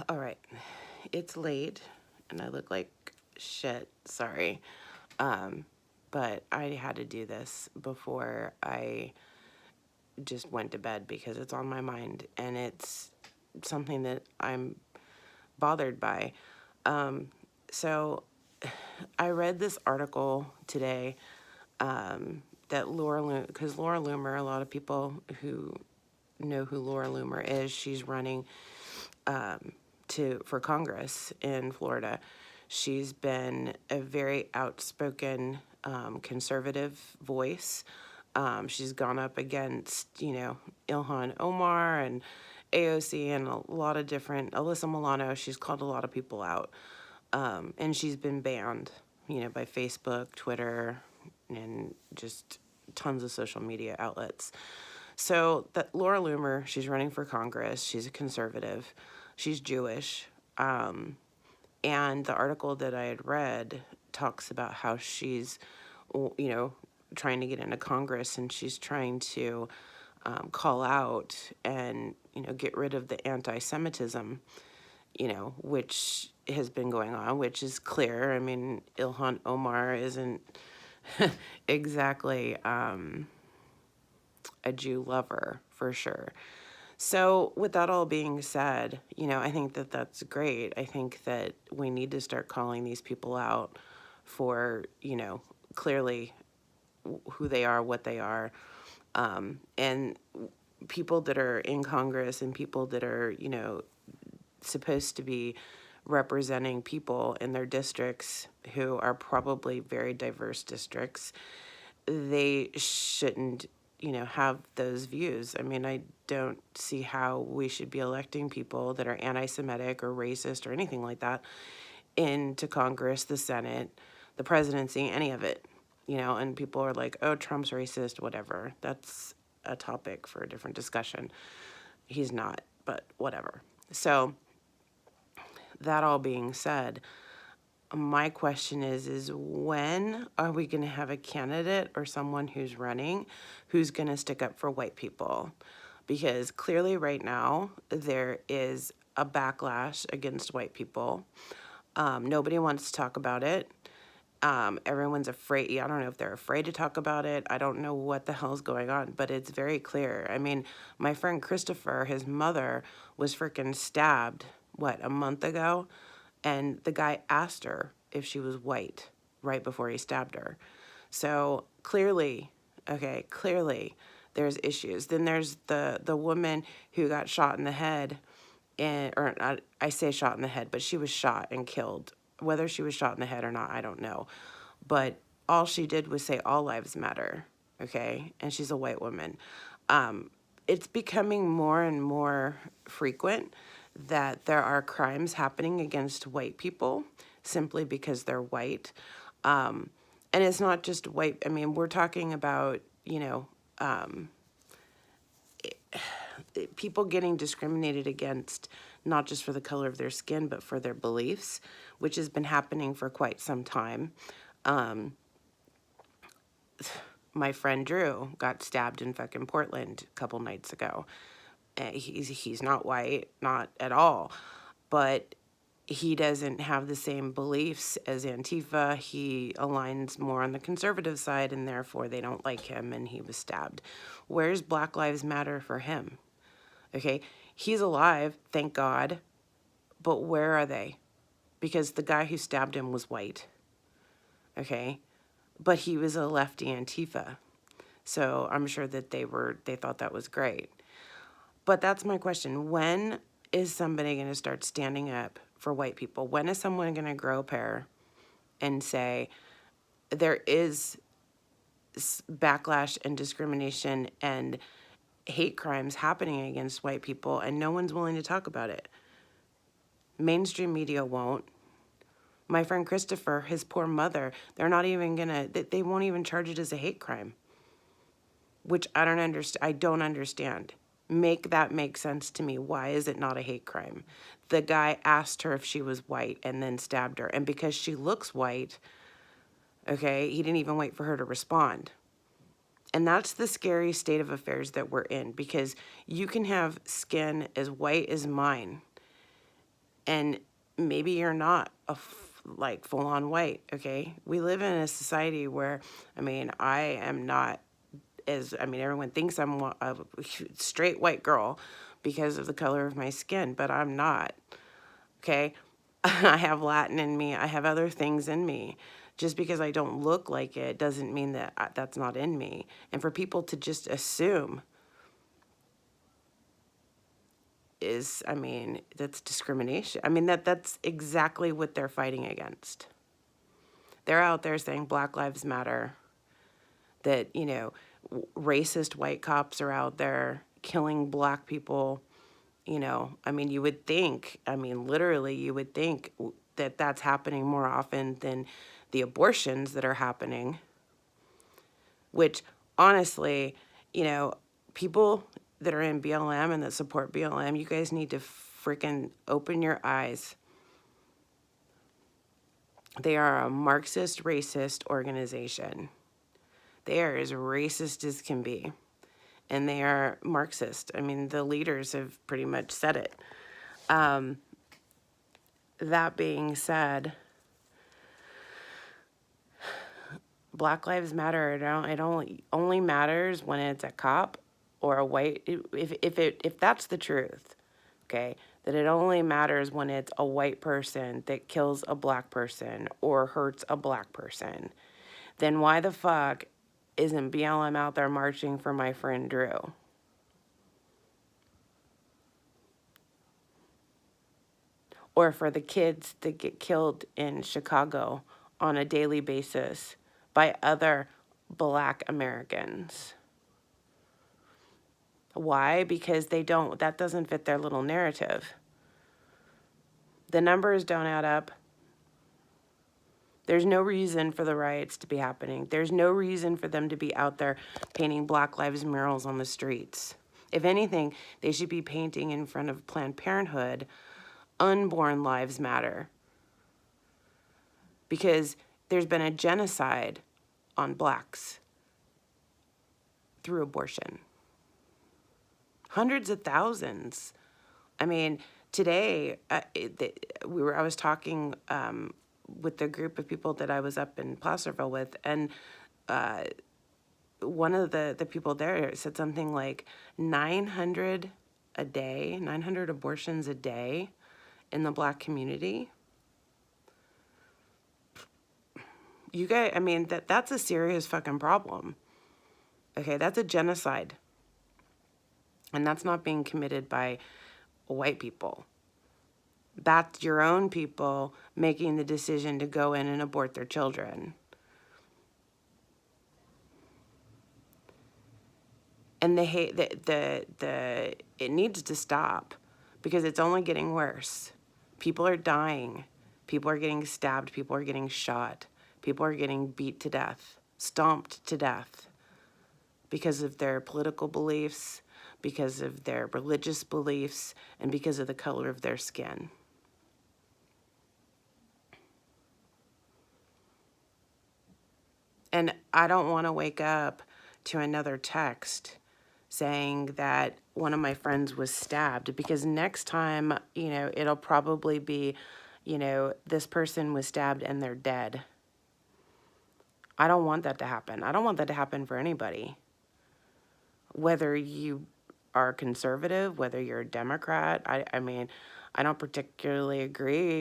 All right, it's late and I look like shit, sorry. But I had to do this before I just went to bed because it's on my mind and it's something that I'm bothered by. So I read this article today that because Laura Loomer, a lot of people who know who Laura Loomer is, she's running for Congress in Florida. She's been a very outspoken conservative voice. She's gone up against, Ilhan Omar and AOC and a lot of different, Alyssa Milano. She's called a lot of people out. And she's been banned, by Facebook, Twitter, and just tons of social media outlets. So that Laura Loomer, she's running for Congress. She's a conservative. She's Jewish. And the article that I had read talks about how she's, trying to get into Congress and she's trying to call out and, get rid of the anti-Semitism, which has been going on, which is clear. I mean, Ilhan Omar isn't exactly a Jew lover, for sure. So with that all being said, I think that that's great. I think that we need to start calling these people out for, clearly who they are, what they are. And people that are in Congress and people that are, supposed to be representing people in their districts who are probably very diverse districts, they shouldn't, have those views. I mean, I don't see how we should be electing people that are anti-Semitic or racist or anything like that into Congress, the Senate, the presidency, any of it, and people are like, oh, Trump's racist, whatever. That's a topic for a different discussion. He's not, but whatever. So that all being said, my question is when are we going to have a candidate or someone who's running who's going to stick up for white people? Because clearly right now there is a backlash against white people. Nobody wants to talk about it. Everyone's afraid. I don't know if they're afraid to talk about it. I don't know what the hell's going on, but it's very clear. I mean, my friend Christopher, his mother was freaking stabbed, a month ago? And the guy asked her if she was white right before he stabbed her. So clearly, there's issues. Then there's the woman who got shot in the head, I say shot in the head, but she was shot and killed. Whether she was shot in the head or not, I don't know. But all she did was say all lives matter, okay? And she's a white woman. It's becoming more and more frequent that there are crimes happening against white people simply because they're white. And it's not just white. I mean, we're talking about, people getting discriminated against, not just for the color of their skin, but for their beliefs, which has been happening for quite some time. My friend Drew got stabbed in fucking Portland a couple nights ago. He's not white, not at all, but he doesn't have the same beliefs as Antifa. He aligns more on the conservative side, and therefore they don't like him, and he was stabbed. Where's Black Lives Matter for him? Okay, he's alive, thank God, but where are they? Because the guy who stabbed him was white, okay? But he was a lefty Antifa, so I'm sure that they thought that was great. But that's my question. When is somebody going to start standing up for white people? When is someone going to grow a pair and say there is backlash and discrimination and hate crimes happening against white people and no one's willing to talk about it? Mainstream media won't. My friend Christopher, his poor mother, they're not even going to, they won't even charge it as a hate crime, which I don't understand. Make that make sense to me. Why is it not a hate crime? The guy asked her if she was white and then stabbed her. And because she looks white, okay, he didn't even wait for her to respond. And that's the scary state of affairs that we're in, because you can have skin as white as mine And maybe you're not like full on white, okay? We live in a society where, I mean, I am not everyone thinks I'm a straight white girl because of the color of my skin, but I'm not, okay? I have Latin in me. I have other things in me. Just because I don't look like it doesn't mean that that's not in me. And for people to just assume that's discrimination. I mean, that's exactly what they're fighting against. They're out there saying Black Lives Matter, that, racist white cops are out there killing black people. You would think, literally, you would think that that's happening more often than the abortions that are happening, which honestly, people that are in BLM and that support BLM, you guys need to freaking open your eyes. They are a Marxist, racist organization. They are as racist as can be. And they are Marxist. The leaders have pretty much said it. That being said, Black Lives Matter, it only matters when it's a cop or a white, if that's the truth, okay, that it only matters when it's a white person that kills a black person or hurts a black person, then why the fuck isn't BLM out there marching for my friend Drew? Or for the kids that get killed in Chicago on a daily basis by other black Americans? Why? Because that doesn't fit their little narrative. The numbers don't add up. There's no reason for the riots to be happening. There's no reason for them to be out there painting Black Lives murals on the streets. If anything, they should be painting in front of Planned Parenthood, Unborn Lives Matter. Because there's been a genocide on blacks through abortion. Hundreds of thousands. Today I was talking with the group of people that I was up in Placerville with, and one of the people there said something like 900 abortions a day in the black community. You guys, that's a serious fucking problem. Okay, that's a genocide. And that's not being committed by white people. That's your own people making the decision to go in and abort their children. And it needs to stop because it's only getting worse. People are dying. People are getting stabbed. People are getting shot. People are getting beat to death, stomped to death because of their political beliefs, because of their religious beliefs, and because of the color of their skin. And I don't want to wake up to another text saying that one of my friends was stabbed, because next time, it'll probably be, this person was stabbed and they're dead. I don't want that to happen. I don't want that to happen for anybody. Whether you are conservative, whether you're a Democrat, I don't particularly agree